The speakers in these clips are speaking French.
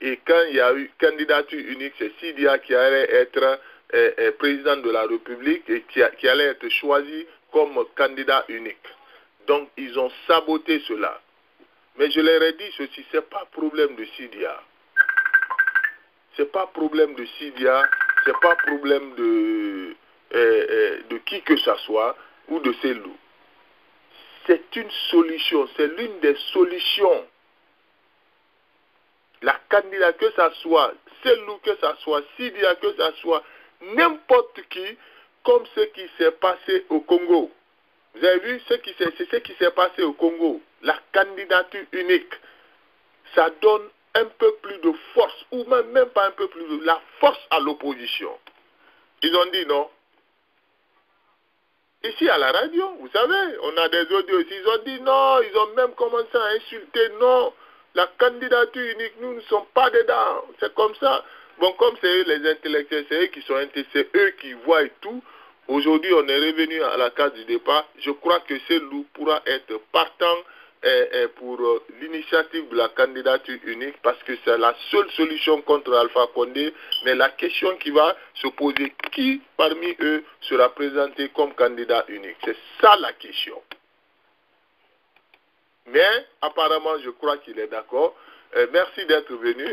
Et quand il y a eu candidature unique, c'est Sidia qui allait être président de la République et qui allait être choisi comme candidat unique. Donc, ils ont saboté cela. Mais je leur ai dit ceci, ce n'est pas problème de Sidia. Ce n'est pas problème de Sidia, ce n'est pas problème de qui que ce soit ou de Selou. C'est une solution, c'est l'une des solutions. La candidature, que ça soit Selou, que ça soit Sidia, que ça soit n'importe qui, comme ce qui s'est passé au Congo. Vous avez vu c'est ce qui s'est passé au Congo. La candidature unique, ça donne un peu plus de force, ou même pas un peu plus de la force à l'opposition. Ils ont dit non. Ici à la radio, vous savez, on a des audios ici, ils ont dit non, ils ont même commencé à insulter, non, la candidature unique, nous ne sommes pas dedans, c'est comme ça. Bon, comme c'est eux les intellectuels, c'est eux qui sont intéressés, c'est eux qui voient et tout. Aujourd'hui, on est revenu à la case du départ. Je crois que Selou pourra être partant pour l'initiative de la candidature unique parce que c'est la seule solution contre Alpha Condé. Mais la question qui va se poser, qui parmi eux sera présenté comme candidat unique? C'est ça la question. Mais apparemment, je crois qu'il est d'accord. Merci d'être venu.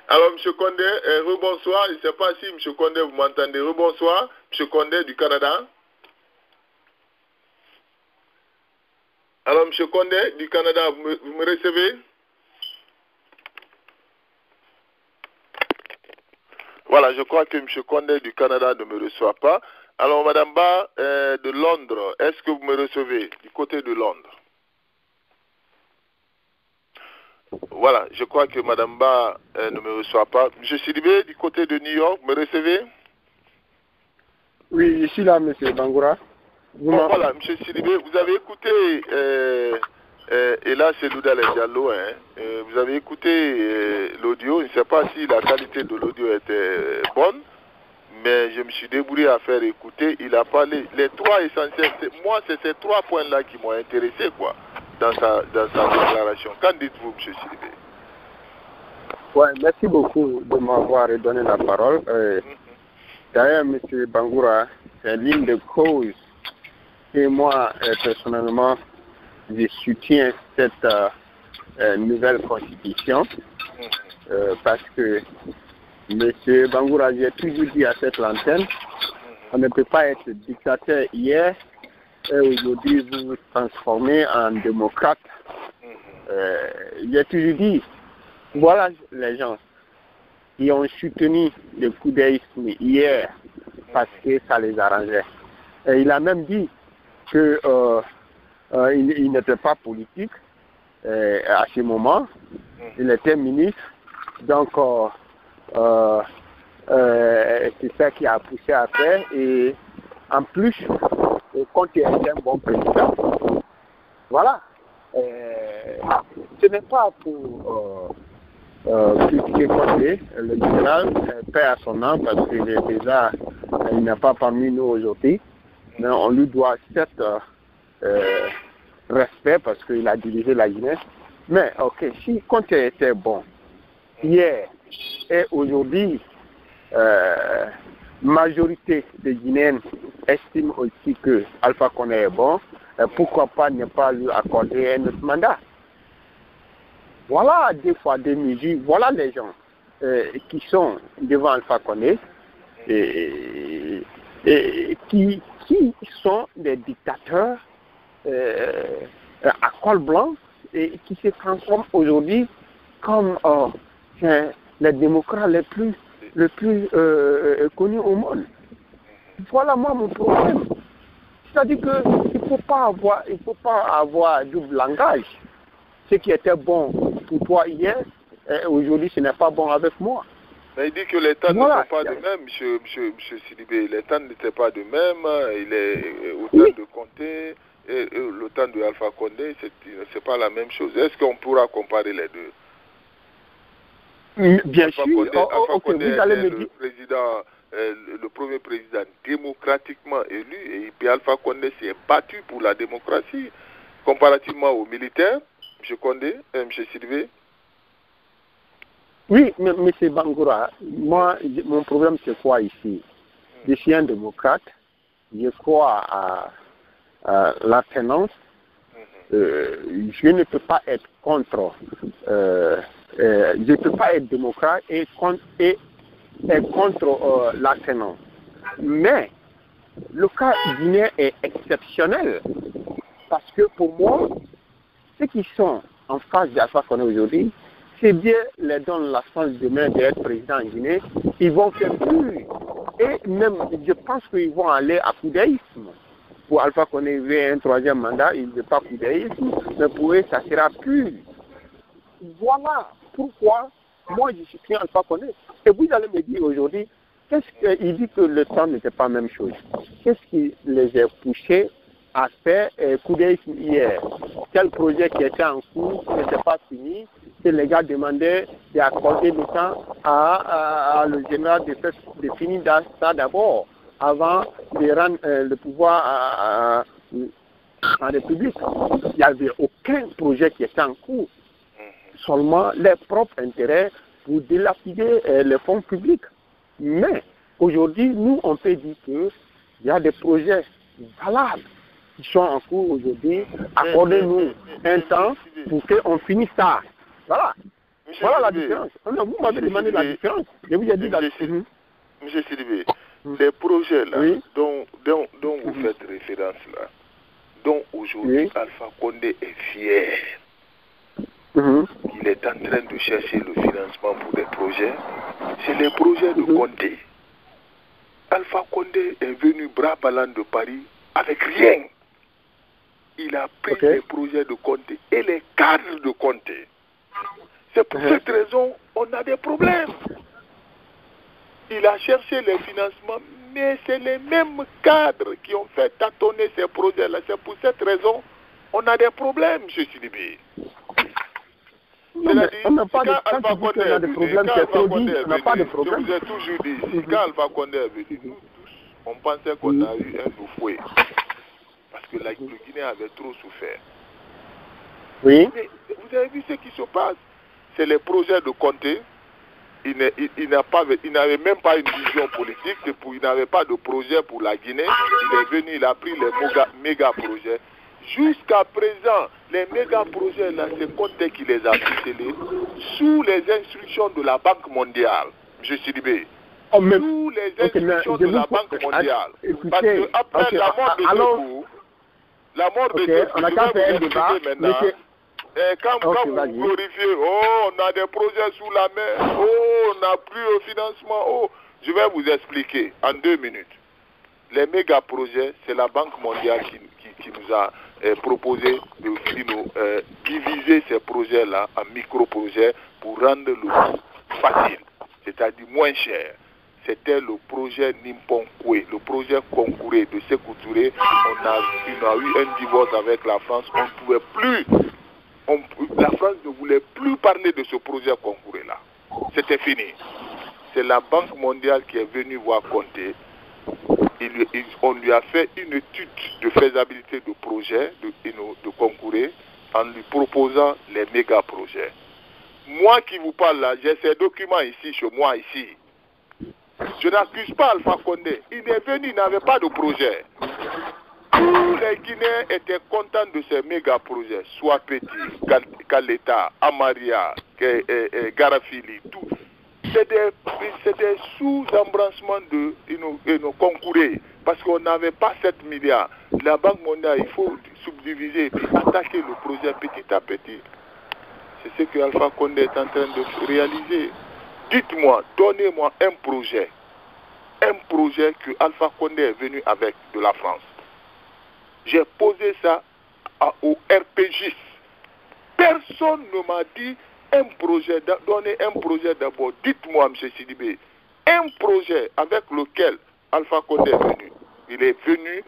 Alors, M. Condé, rebonsoir. Je ne sais pas si M. Condé, vous m'entendez. Rebonsoir, M. Condé du Canada. Alors, M. Condé du Canada, vous me recevez? Voilà, je crois que M. Condé du Canada ne me reçoit pas. Alors, Mme Ba de Londres, est-ce que vous me recevez du côté de Londres? Voilà, je crois que Mme Ba ne me reçoit pas. M. Sidibé, du côté de New York, me recevez? Oui, je suis là, M. Bangoura. Bon, voilà, M. Sidibé, vous avez écouté, et là c'est Louda Diallo, vous avez écouté l'audio. Je ne sais pas si la qualité de l'audio était bonne, mais je me suis débrouillé à faire écouter. Il a parlé, les trois essentiels, moi c'est ces trois points-là qui m'ont intéressé, quoi, dans sa déclaration. Qu'en dites-vous, M. Sidibé? Ouais, merci beaucoup de m'avoir donné la parole. D'ailleurs, M. Bangoura, c'est l'une des causes que moi, personnellement, je soutiens cette nouvelle constitution parce que, M. Bangoura, j'ai toujours dit à cette antenne, on ne peut pas être dictateur hier et aujourd'hui vous vous transformez en démocrate. J'ai toujours dit, voilà les gens qui ont soutenu le coudéisme hier parce que ça les arrangeait. Et il a même dit que il n'était pas politique à ce moment. Il était ministre. Donc, c'est ça qui a poussé à faire. Et en plus, quand il était un bon président, voilà. Ce n'est pas pour critiquer Condé, le général, paix à son âme, parce qu'il est déjà, il n'est pas parmi nous aujourd'hui. Mais on lui doit certes respect parce qu'il a dirigé la Guinée. Mais ok, si Condé était bon hier et aujourd'hui, majorité des Guinéens estiment aussi que Alpha Condé est bon, pourquoi pas ne pas lui accorder un autre mandat? Voilà des fois des mesures, voilà les gens qui sont devant Alpha Condé et qui sont des dictateurs à col blanc et qui se transforment aujourd'hui comme les démocrates les plus connus au monde. Voilà moi mon problème. C'est-à-dire qu'il ne faut pas avoir double langage. Ce qui était bon pour toi hier, aujourd'hui ce n'est pas bon avec moi. Mais il dit que les temps ne sont pas de même, M. Sidibé. Les temps n'étaient pas de même. Il est au temps de Condé et le temps de Alpha Condé, c'est pas la même chose. Est-ce qu'on pourra comparer les deux? Bien Alpha sûr. Condé, Alpha Condé vous allez est me le dire. président, le premier président démocratiquement élu, et puis Alpha Condé s'est battu pour la démocratie comparativement aux militaires. M. Condé, M. Sidibé. Oui, mais M. Bangoura, moi, mon problème, c'est quoi ici? Je suis un démocrate, je crois à l'alternance. Je ne peux pas être contre, je ne peux pas être démocrate et contre l'alternance. Mais le cas guinéen est exceptionnel parce que pour moi, ceux qui sont en face d'Alpha Condé aujourd'hui, c'est bien les donne la chance demain d'être président en Guinée, ils vont faire plus. Et même, je pense qu'ils vont aller à coudéisme. Pour Alpha Condé veut un troisième mandat, il ne veut pas coudéisme, mais pour eux, ça sera plus. Voilà pourquoi moi je suis client Alpha Condé. Et vous allez me dire aujourd'hui, il dit que le temps n'était pas la même chose. Qu'est-ce qui les a poussés à faire coudéisme hier? Quel projet qui était en cours, qui n'était pas fini, que les gars demandaient d'accorder le temps à le général de finir ça d'abord, avant de rendre le pouvoir à la République. Il n'y avait aucun projet qui était en cours, seulement les propres intérêts pour dilapider les fonds publics. Mais aujourd'hui, nous, on peut dire qu'il y a des projets valables qui sont en cours aujourd'hui. Accordez-nous un temps pour qu'on finisse ça. Voilà. Voilà la différence. Vous m'avez demandé la différence. Je vous ai dit la différence. Monsieur Sidibé, les projets là, oui, dont vous faites référence là, dont aujourd'hui Alpha Condé est fier, il est en train de chercher le financement pour des projets, c'est les projets de Condé. Alpha Condé est venu bras ballants de Paris avec rien. Il a pris les projets de Condé et les cadres de Condé. C'est pour cette raison qu'on a des problèmes. Il a cherché les financements, mais c'est les mêmes cadres qui ont fait tâtonner ces projets-là. C'est pour cette raison qu'on a des problèmes, M. Sidibé. On n'a pas de problème, c'est trop dit, on n'a pas de problème. Je vous ai toujours dit, quand Alpha Condé est venu, nous tous, on pensait qu'on a eu un fouet. Parce que le Guinée avait trop souffert. Oui. Mais vous avez vu ce qui se passe? C'est les projets de Condé. Il n'avait même pas une vision politique, il n'avait pas de projet pour la Guinée. Il est venu, il a pris les méga projets. Jusqu'à présent, les méga projets là, c'est Condé qui les a ficelés sous les instructions de la Banque mondiale, M. Sidibé. Sous les instructions de la Banque mondiale. Parce que après la mort de Debout, on a qu'à faire un débat. Maintenant, et quand vous glorifiez, oh, on a des projets sous la mer, oh, on n'a plus le financement, oh, je vais vous expliquer en 2 minutes. Les méga projets, c'est la Banque mondiale qui nous a proposé de diviser ces projets-là en micro-projets pour rendre le coût facile, c'est-à-dire moins cher. C'était le projet Nimponkwe, le projet Konkouré de Sékou Touré. On a eu un divorce avec la France, on ne pouvait plus. La France ne voulait plus parler de ce projet Konkouré-là. C'était fini. C'est la Banque mondiale qui est venue voir Condé. On lui a fait une étude de faisabilité de projet de Konkouré en lui proposant les méga projets. Moi qui vous parle là, j'ai ces documents ici, chez moi ici. Je n'accuse pas Alpha Condé. Il est venu, il n'avait pas de projet. Tous les Guinéens étaient contents de ces méga projets, soit Petit, Kaleta, Amaria, Garafili, tout. C'est des sous-embrassement de nos concurrents, parce qu'on n'avait pas 7 milliards. La Banque mondiale, il faut subdiviser et puis attaquer le projet petit à petit. C'est ce que Alpha Condé est en train de réaliser. Dites-moi, donnez-moi un projet que Alpha Condé est venu avec de la France. J'ai posé ça au RPJ. Personne ne m'a dit un projet, donnez un projet d'abord. Dites-moi, M. Sidibé, un projet avec lequel Alpha Condé est venu. Il est venu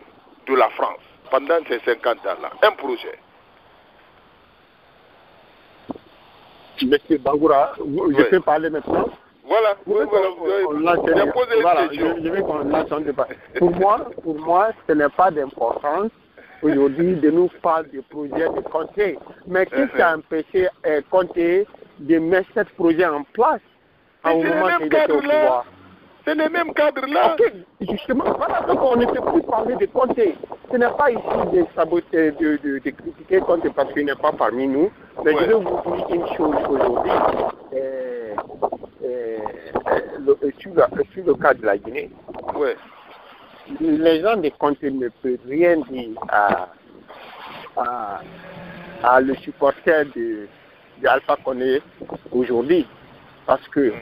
de la France pendant ces 50 ans-là. Un projet. Monsieur Bangoura, je peux parler maintenant? Voilà, je veux qu'on lance un débat. Pour moi, ce n'est pas d'importance aujourd'hui de nous parler du projet de Condé. Mais qu'est-ce qui a empêché Condé de mettre ce projet en place au moment qu'il était au pouvoir. C'est les mêmes cadres-là. Ok, justement, voilà, donc on ne peut plus parler de Conte. Ce n'est pas ici de saboter, de critiquer Conte parce qu'il n'est pas parmi nous. Mais je vais vous dire une chose aujourd'hui, sur le cas de la Guinée. Ouais. Les gens de Conte ne peuvent rien dire à le supporter de Alpha Condé aujourd'hui. Parce que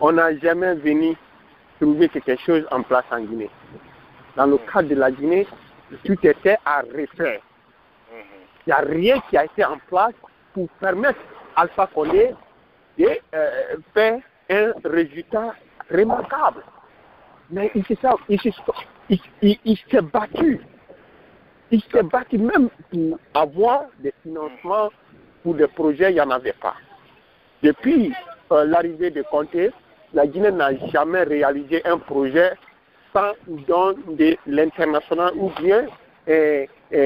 on n'a jamais venu trouver quelque chose en place en Guinée. Dans le cas de la Guinée, tout était à refaire. Il n'y a rien qui a été en place pour permettre à Alpha Condé de faire un résultat remarquable. Mais il s'est battu. Il s'est battu même pour avoir des financements pour des projets, il n'y en avait pas. Depuis l'arrivée de Conté, la Guinée n'a jamais réalisé un projet sans don de l'international ou bien mais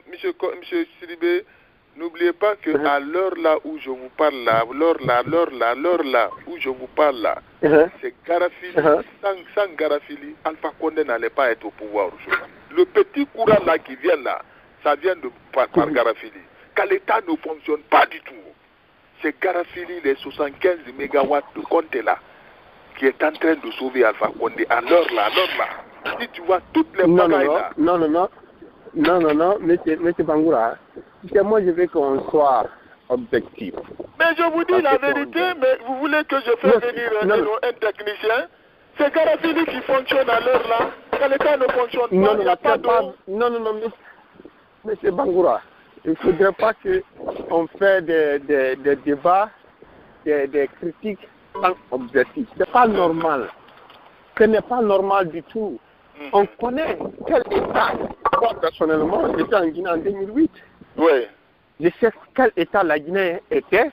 monsieur Sidibé, n'oubliez pas que à l'heure là où je vous parle là, l'heure là où je vous parle là, c'est Garafili. Sans Garafili, Alpha Condé n'allait pas être au pouvoir aujourd'hui. Le petit courant là qui vient là, ça vient par Garafili. Quand l'État ne fonctionne pas du tout, c'est Garafili, les 75 mégawatts de Conté là, qui est en train de sauver Alpha Condé à l'heure là. Si tu vois toutes les bagailles là. Non, monsieur Bangoura, moi je veux qu'on soit objectif. Mais je vous dis la vérité, mais vous voulez que je fasse venir un technicien? C'est Garafili qui fonctionne à l'heure là. Quand l'État ne fonctionne pas, il n'y a pas d'eau. Non, monsieur Bangoura, il ne faudrait pas qu'on fasse des débats, des critiques sans objectif. Ce n'est pas normal. Ce n'est pas normal du tout. On connaît quel état. Moi, personnellement, j'étais en Guinée en 2008. Oui. Je sais quel état la Guinée était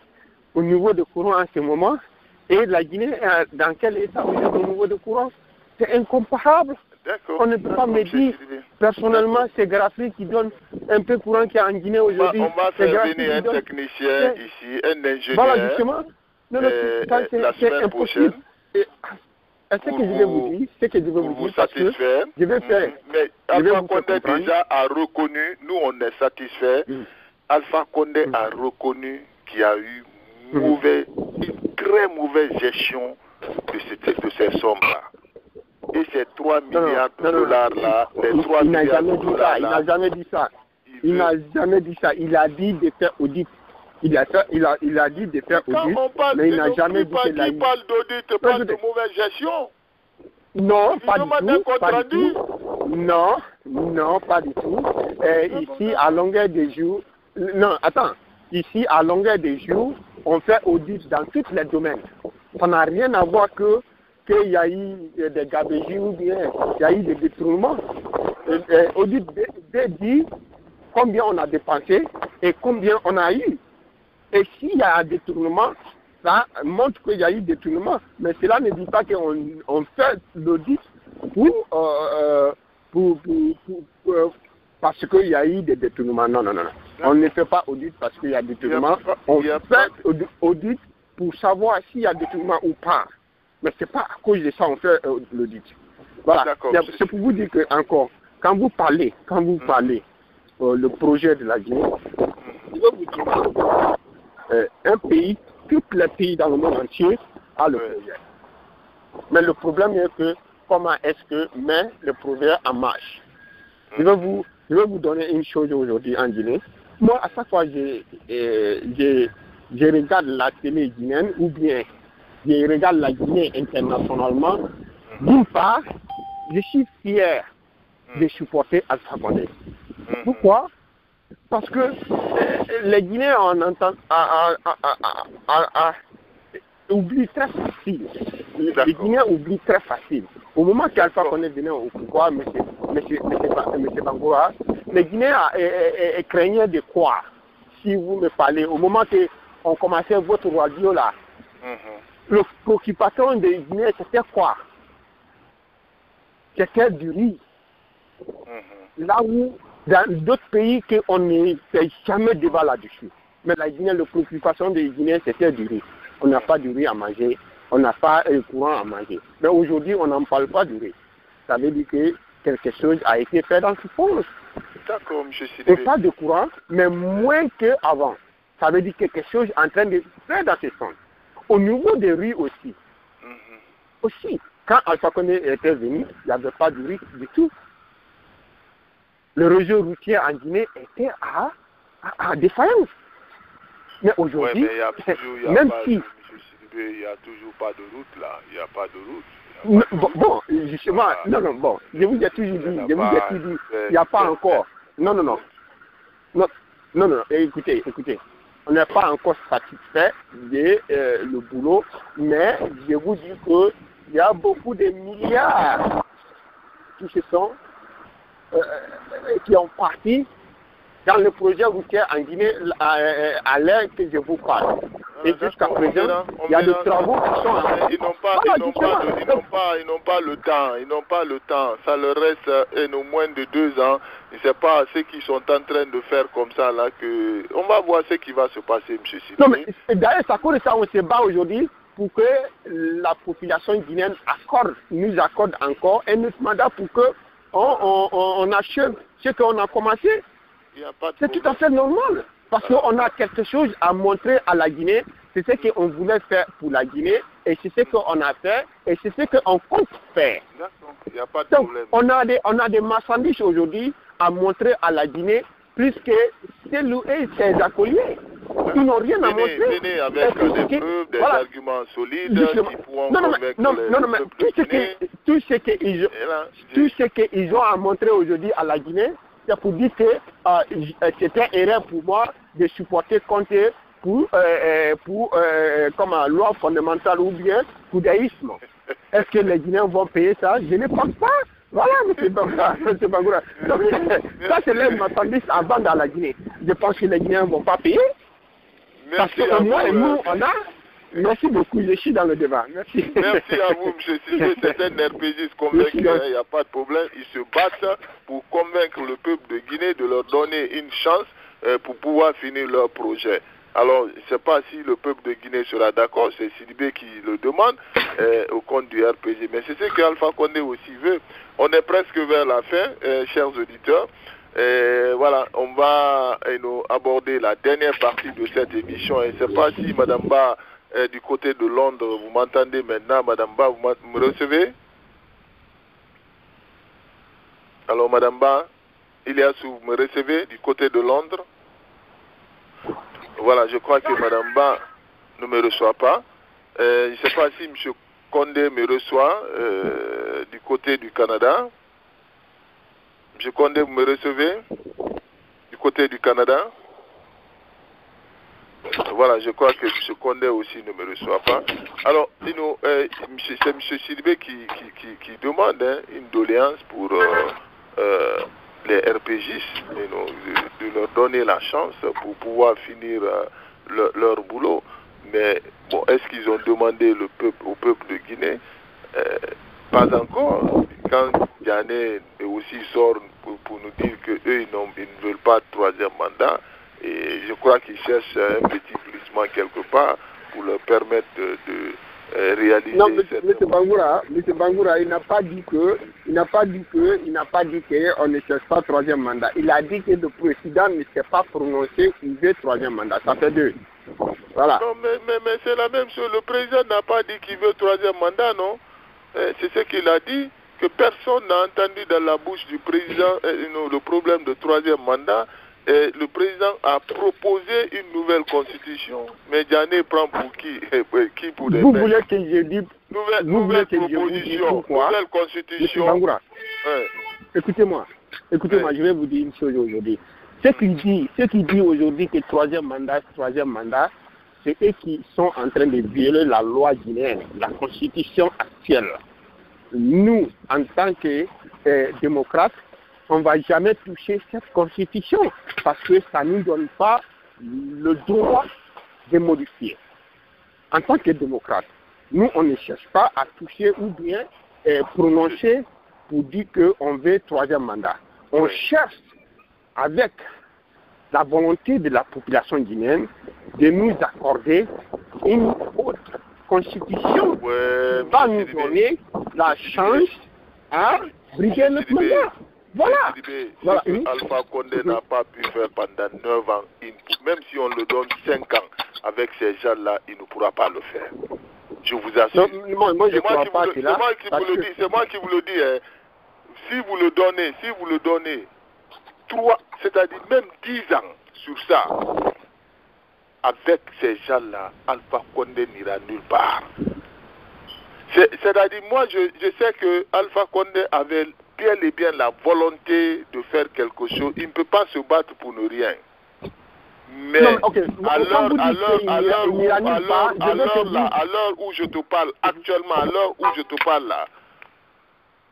au niveau de courant en ce moment. Et la Guinée est dans quel état au niveau de courant. C'est incomparable. On ne peut pas me dire, personnellement, c'est Garafili qui donne un peu courant qu'il y a en Guinée aujourd'hui. On va faire venir un technicien ici, un ingénieur. Voilà, justement. Non, c'est impossible. Ce que je vais vous dire, parce que je vais faire. Mais Alpha Condé déjà a reconnu, nous on est satisfait. Alpha Condé a reconnu qu'il y a eu une très mauvaise gestion de ces sommes-là. Et ces 3 milliards de dollars là, les 3 milliards de dollars là. Il n'a jamais dit ça. Il a dit de faire audit. Il a dit de faire audit, mais il n'a jamais dit que la... Qui parle d'audit parle de mauvaise gestion? Non, pas du tout. Non, pas du tout. Ici, à longueur de jour... Non, attends. Ici, à longueur de jour, on fait audit dans tous les domaines. Ça n'a rien à voir qu'il y a eu des gabégies ou bien il y a eu des détournements. Audit dit combien on a dépensé et combien on a eu. Et s'il y a un détournement, ça montre qu'il y a eu détournement. Mais cela ne dit pas qu'on fait l'audit parce qu'il y a eu des détournements. Non. On ne fait pas audit parce qu'il y a des détournements. On fait audit pour savoir s'il y a détournement ou pas. Mais ce n'est pas à cause de ça qu'on fait l'audit. Voilà. C'est pour vous dire que, encore, quand vous parlez le projet de la Guinée, je veux vous dire un pays, tous les pays dans le monde entier a le projet. Mais le problème est que comment est-ce que met le projet en marche? Je vais vous donner une chose aujourd'hui en Guinée. Moi, à chaque fois je regarde la télé guinéenne ou bien je regarde la Guinée internationalement, d'une part, je suis fier de supporter Alpha Condé. Pourquoi? Parce que les Guinéens oublient très facile. Les Guinéens oublient très facile. Au moment qu'Alpha Condé venait au pouvoir, M. Bangoura, les Guinéens craignaient de quoi? Si vous me parlez, au moment qu'on commençait votre radio là, la préoccupation des Guinéens, c'était quoi? C'était du riz. Là où Dans d'autres pays, on ne fait jamais débat là-dessus. Mais la Guinée, la préoccupation des Guinéens, c'était du riz. On n'a pas du riz à manger, on n'a pas un courant à manger. Mais aujourd'hui, on n'en parle pas du riz. Ça veut dire que quelque chose a été fait dans ce sens. D'accord, M. Sidibé. Et pas de courant, mais moins qu'avant. Ça veut dire que quelque chose est en train de faire dans ce sens. Au niveau des riz aussi. Aussi, quand Alpha Condé était venu, il n'y avait pas de riz du tout. Le réseau routier en Guinée était à défaillance. Mais aujourd'hui, même si... Il n'y a toujours pas de route là. Il n'y a pas de route. Bon, justement, bon, je vous ai toujours dit, il n'y a pas encore. Non, écoutez, on n'est pas encore satisfait de le boulot, mais je vous dis qu'il y a beaucoup de milliards qui se sont, qui ont parti dans le projet routier en Guinée à l'heure que je vous parle. Et jusqu'à présent, il y a des travaux qui sont... Ils n'ont pas le temps. Ils n'ont pas le temps. Ça leur reste moins de 2 ans. Et c'est pas ce qu'ils sont en train de faire comme ça là que... On va voir ce qui va se passer, M. Sidibé. Non, mais d'ailleurs, ça cause ça, on se bat aujourd'hui pour que la population guinéenne nous accorde encore un autre mandat pour que on achève ce qu'on a commencé. C'est tout à fait normal. Parce qu'on a quelque chose à montrer à la Guinée. C'est ce qu'on voulait faire pour la Guinée. Et c'est ce qu'on a fait. Et c'est ce qu'on compte faire. D'accord. Il n'y a pas de problème. Donc, on a des marchandises aujourd'hui à montrer à la Guinée, plus que ses acolyés. Ils n'ont rien à montrer. Venez avec des preuves, des arguments solides qui pourront convaincre tout ce qu'ils ont à montrer aujourd'hui à la Guinée, c'est pour dire que c'était erreur pour moi de supporter Conte pour loi fondamentale ou bien pour déisme. Est-ce que les Guinéens vont payer ça? Je ne pense pas. Voilà, M. Bangoura. Donc, ça, c'est les marchandises à vendre à la Guinée. Je pense que les Guinéens ne vont pas payer. Parce que nous, on a... Merci beaucoup, je suis dans le débat. Merci. Merci à vous, M. Sidibé. C'est un RPGiste convaincu, il n'y a pas de problème. Ils se battent pour convaincre le peuple de Guinée de leur donner une chance pour pouvoir finir leur projet. Alors, je ne sais pas si le peuple de Guinée sera d'accord, c'est Sidibé qui le demande au compte du RPG. Mais c'est ce qu'Alpha Condé aussi veut. On est presque vers la fin, chers auditeurs. Voilà, on va aborder la dernière partie de cette émission. Et je ne sais pas si Mme Ba, du côté de Londres, vous m'entendez maintenant. Mme Ba, vous me recevez? Alors, Mme Ba, vous me recevez du côté de Londres? Voilà, je crois que Mme Ba ne me reçoit pas. Je ne sais pas si M. Condé me reçoit du côté du Canada. M. Condé, vous me recevez du côté du Canada? Voilà, je crois que M. Condé aussi ne me reçoit pas. Alors, c'est M. Sidibé qui demande une doléance pour les RPGistes, de leur donner la chance pour pouvoir finir leur boulot. Mais bon, est-ce qu'ils ont demandé au peuple de Guinée? Pas encore. Quand Diané aussi sort pour nous dire qu'eux, ils ne veulent pas de 3e mandat, et je crois qu'ils cherchent un petit glissement quelque part pour leur permettre de réaliser. Non, M. Bangoura, il n'a pas dit qu'on ne cherche pas 3e mandat. Il a dit que le président ne s'est pas prononcé, il veut 3e mandat. Ça fait 2. Voilà. Non, mais c'est la même chose. Le président n'a pas dit qu'il veut 3e mandat, non? C'est ce qu'il a dit, que personne n'a entendu dans la bouche du président le problème de 3e mandat. Et le président a proposé une nouvelle constitution. Mais Diané prend pour qui? Qui pour des Vous voulez que je dise nouvelle proposition, nouvelle constitution. Écoutez-moi, je vais vous dire une chose aujourd'hui. Ce qui dit aujourd'hui que 3e mandat, c'est eux qui sont en train de violer la loi guinéenne, la constitution actuelle. Nous, en tant que démocrates, on ne va jamais toucher cette constitution parce que ça ne nous donne pas le droit de modifier. En tant que démocrate, nous, on ne cherche pas à toucher ou bien prononcer pour dire qu'on veut 3e mandat. On cherche avec la volonté de la population guinéenne de nous accorder une autre constitution qui va nous donner la chance à briguer notre mandat. Voilà. Voilà. Alpha Condé n'a pas pu faire pendant 9 ans, même si on le donne 5 ans avec ces gens-là, il ne pourra pas le faire. Je vous assure. Non, moi je ne crois pas que là. C'est moi qui vous le dis. Hein. Si vous le donnez 3, c'est-à-dire même 10 ans sur ça, avec ces gens-là, Alpha Condé n'ira nulle part. C'est-à-dire, moi, je sais que Alpha Condé avait bien et bien la volonté de faire quelque chose. Il ne peut pas se battre pour ne rien. Mais à l'heure où je te parle, actuellement, à l'heure où je te parle là,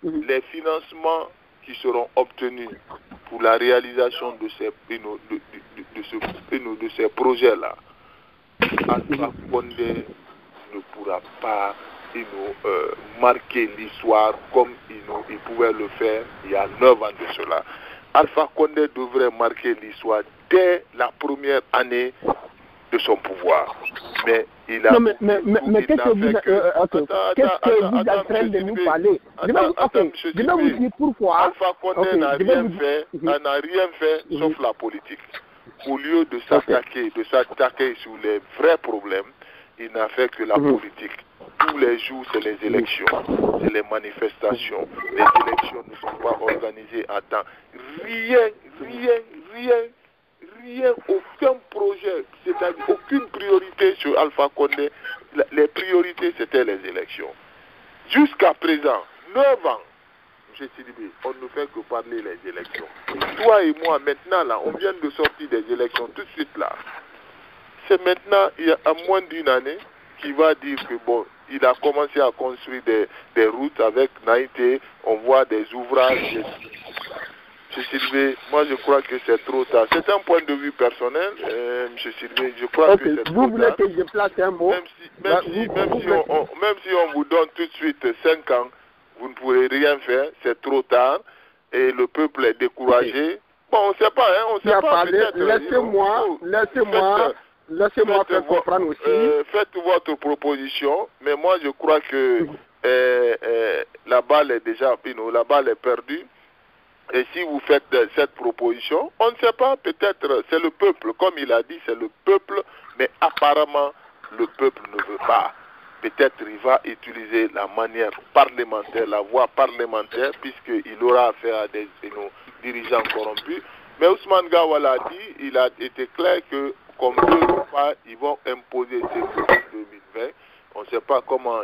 les financements qui seront obtenus pour la réalisation de ces projets-là, Alpha Condé ne pourra pas marquer l'histoire comme il pouvait le faire il y a 9 ans de cela. Alpha Condé devrait marquer l'histoire dès la première année de son pouvoir. Mais il a... Non, mais qu'est-ce que vous êtes en train de nous parler? Je vais vous dire pourquoi. Alpha Condé n'a rien fait sauf la politique. Au lieu de s'attaquer sur les vrais problèmes, il n'a fait que la politique. Tous les jours, c'est les élections, c'est les manifestations. Les élections ne sont pas organisées à temps. Rien, aucun projet, c'est-à-dire aucune priorité sur Alpha Condé. Les priorités, c'était les élections. Jusqu'à présent, 9 ans, M. Sidibé, on ne fait que parler des élections. Toi et moi, maintenant, là, on vient de sortir des élections tout de suite, là. C'est maintenant, il y a moins d'une année, qui va dire que, bon, il a commencé à construire des routes avec Naïté, on voit des ouvrages. M. Sylvain, moi je crois que c'est trop tard. C'est un point de vue personnel, M. Sylvain, je crois que c'est trop tard. Vous voulez que je place un mot? Même si on vous donne tout de suite 5 ans, vous ne pourrez rien faire, c'est trop tard, et le peuple est découragé. Bon, on ne sait pas, hein, on ne sait pas. Laissez-moi faire comprendre aussi. Faites votre proposition, mais moi je crois que la balle est déjà, la balle est perdue. Et si vous faites cette proposition, on ne sait pas, peut-être c'est le peuple, comme il a dit, c'est le peuple, mais apparemment le peuple ne veut pas. Peut-être il va utiliser la manière parlementaire, la voie parlementaire, puisqu'il aura affaire à des dirigeants corrompus. Mais Ousmane Gawal a dit, il a été clair que comme deux fois, ils vont imposer ces en 2020. On ne sait pas comment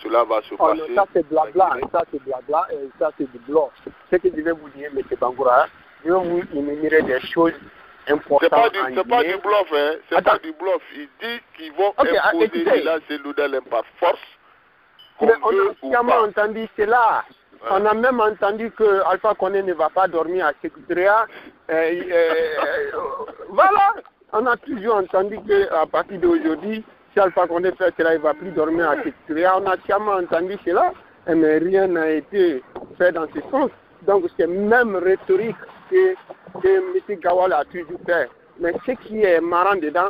cela va se passer. Ça c'est blabla, ça c'est blabla, et ça c'est du bluff. Ce que je vais vous dire, M. Bangoura, je vais vous énumérer des choses importantes. C'est pas du bluff, hein. C'est pas du bluff. Il dit qu'ils vont imposer la cellule par force. On a sciemment entendu cela. Ouais. On a même entendu que Alpha Condé ne va pas dormir à Sécuritaire. Voilà. On a toujours entendu qu'à partir d'aujourd'hui, si Alpha Condé fait cela, il ne va plus dormir à Sécuritaire. On a sciemment entendu cela, mais rien n'a été fait dans ce sens. Donc c'est même rhétorique que M. Gawal a toujours fait. Mais ce qui est marrant dedans,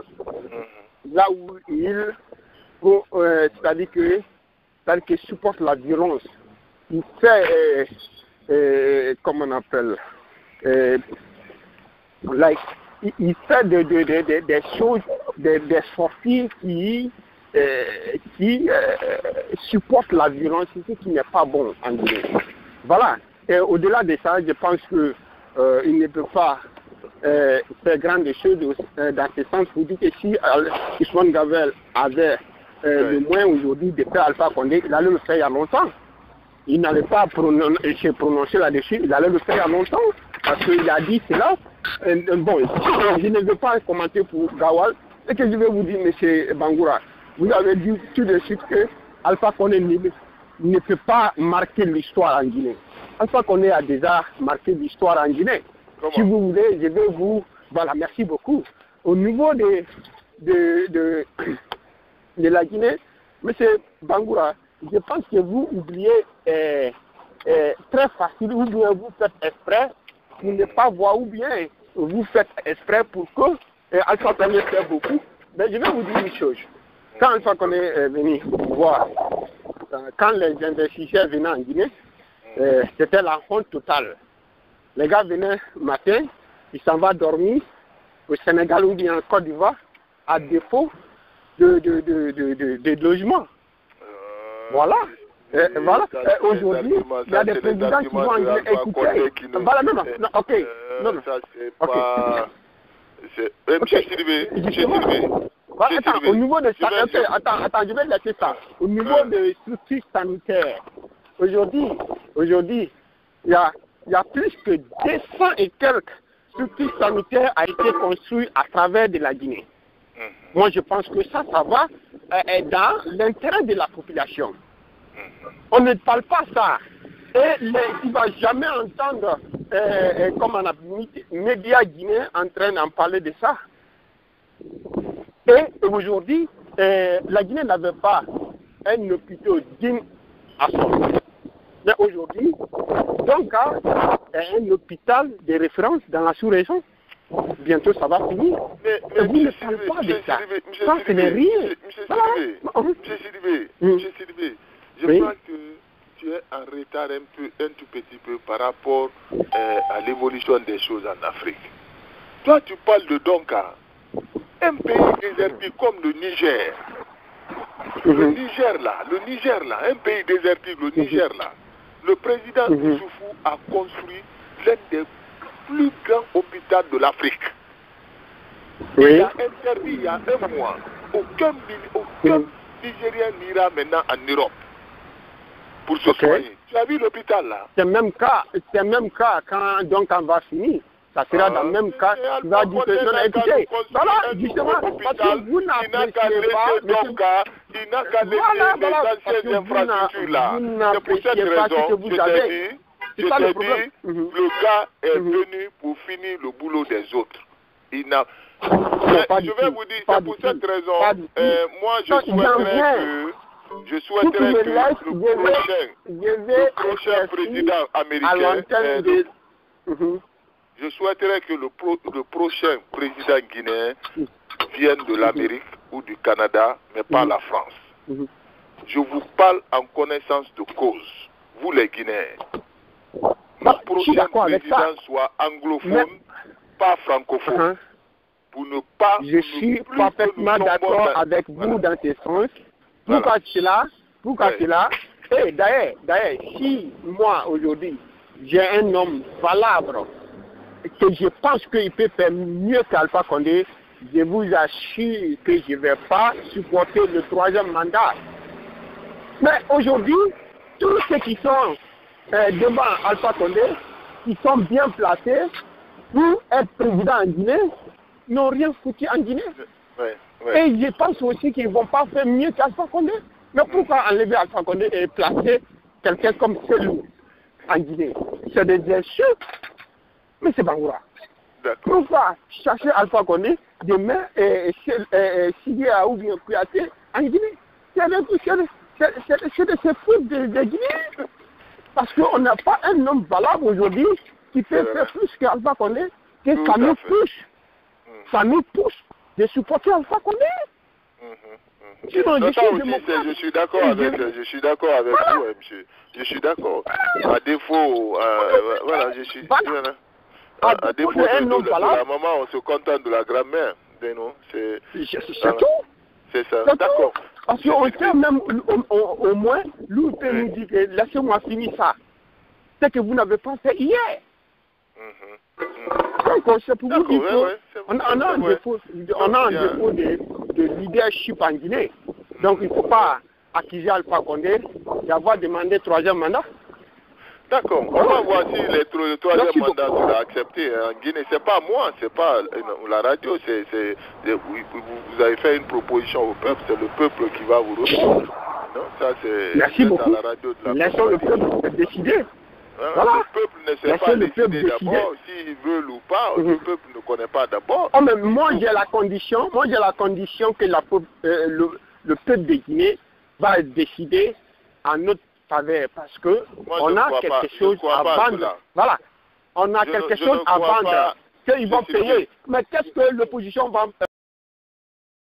là où il, c'est-à-dire qu'il supporte la violence, il fait, comment on appelle, il fait des choses, des sorties qui supportent la violence, ce qui n'est pas bon en Guinée. Voilà. Et au-delà de ça, je pense que il ne peut pas faire grandes choses dans ce sens. Vous dites que si Ousmane Gawal avait le moyen aujourd'hui de faire Alpha Condé, il allait le faire il y a longtemps. Il n'allait pas se prononcer là-dessus, il allait le faire il y a longtemps, parce qu'il a dit cela. Bon, je ne veux pas commenter pour Gawal. Ce que je vais vous dire, M. Bangoura, vous avez dit tout de suite que Alpha Condé ne peut pas marquer l'histoire en Guinée. Alpha Condé a déjà marqué l'histoire en Guinée. Comment? Si vous voulez, je vais vous... Voilà, merci beaucoup. Au niveau de la Guinée, M. Bangoura, je pense que vous oubliez très facile, ou bien vous faites exprès pour ne pas voir, ou bien vous faites exprès pour que Alpha Condé fait beaucoup. Mais je vais vous dire une chose. Quand Alpha Condé est venu voir, quand les investisseurs venaient en Guinée, c'était la honte totale. Les gars venaient matin, ils s'en vont dormir au Sénégal ou bien en Côte d'Ivoire, à défaut de logement. Voilà. Voilà. Aujourd'hui, il y a des présidents qui vont écouter. Voilà, non. Ok. Non. Ça, c'est pas. Monsieur Sidibé. Voilà, attends, au niveau de ça, attends, je vais laisser ça. Au niveau des structures sanitaires, aujourd'hui, il y a plus que 200 et quelques structures sanitaires a été construites à travers de la Guinée. Moi, je pense que ça va dans l'intérêt de la population. On ne parle pas ça. Et il ne va jamais entendre, comme on a médias guinéens en train d'en parler de ça. Et aujourd'hui, la Guinée n'avait pas un hôpital digne à son nom. Mais aujourd'hui, donc, un hôpital de référence dans la sous-région. Bientôt, ça va finir. Mais vous ne parlez pas de ça. Ça, ce n'est rien. Monsieur Sidibé, je crois que tu es en retard un tout petit peu par rapport à l'évolution des choses en Afrique. Toi, tu parles de Donka, un pays désertique comme le Niger. Le Niger là, un pays désertique, le Niger là. Le président Issoufou a construit l'un des plus grands hôpitaux de l'Afrique. Il a interdit il y a un mois, aucun Nigérien n'ira maintenant en Europe pour se soigner. Tu as vu l'hôpital là? C'est même cas quand donc on va finir. Ça sera dans le même cas. Il va dire que non, écoutez, voilà, justement, parce que vous n'appréciez pas. Il n'a qu'à laisser les anciennes infrastructures là. C'est pour cette raison, je t'ai dit, le gars est venu pour finir le boulot des autres. Il n'a. Je vais vous dire, c'est pour cette raison, moi je souhaiterais que le prochain président américain, je souhaiterais que le prochain président guinéen vienne de l'Amérique ou du Canada, mais pas la France. Je vous parle en connaissance de cause, vous les Guinéens. Le prochain président soit anglophone, pas francophone. Pour ne pas. Je suis parfaitement d'accord avec vous dans ce sens. Pourquoi cela? Et d'ailleurs, si moi aujourd'hui j'ai un homme valable que je pense qu'il peut faire mieux qu'Alpha Condé, je vous assure que je ne vais pas supporter le 3e mandat. Mais aujourd'hui, tous ceux qui sont devant Alpha Condé, qui sont bien placés pour être président en Guinée, n'ont rien foutu en Guinée. Et je pense aussi qu'ils ne vont pas faire mieux qu'Alpha Condé. Mais pourquoi enlever Alpha Condé et placer quelqu'un comme Selou en Guinée? C'est des insultes. Mais c'est Bangoura. Pourquoi chercher Alpha Condé demain Sidi ou bien Kouyaté en Guinée? C'est de se foutre de Guinée. Parce qu'on n'a pas un homme valable aujourd'hui qui peut faire plus qu'Alpha Condé, que ça nous touche. Ça nous pousse de supporter Alpha Condé. Je suis d'accord avec vous, monsieur. Je suis d'accord. À défaut, voilà, je suis. À défaut de la maman, on se contente de la grand-mère. C'est tout. C'est ça. D'accord. Parce qu'on sait même, au moins, lui peut nous dire que laissez-moi finir ça. C'est que vous n'avez pas fait hier. Donc, c'est pour vous dire qu'on a un défaut de leadership en Guinée. Donc, il ne faut pas accuser Alpha Condé d'avoir demandé 3e mandat. D'accord. On va voir si le 3e mandat sera accepté en Guinée. C'est pas moi, c'est pas la radio. Vous avez fait une proposition au peuple. C'est le peuple qui va vous répondre. Non, ça c'est à la radio de la. Laissons le peuple décider. Voilà. Le peuple ne sait pas décider d'abord s'ils veulent ou pas. Le peuple ne connaît pas d'abord. Oh, mais moi j'ai la condition que le peuple de Guinée va décider en notre faveur parce que on a quelque chose à vendre. Voilà. on a quelque chose à vendre, qu'ils vont payer. Mais qu'est-ce que l'opposition va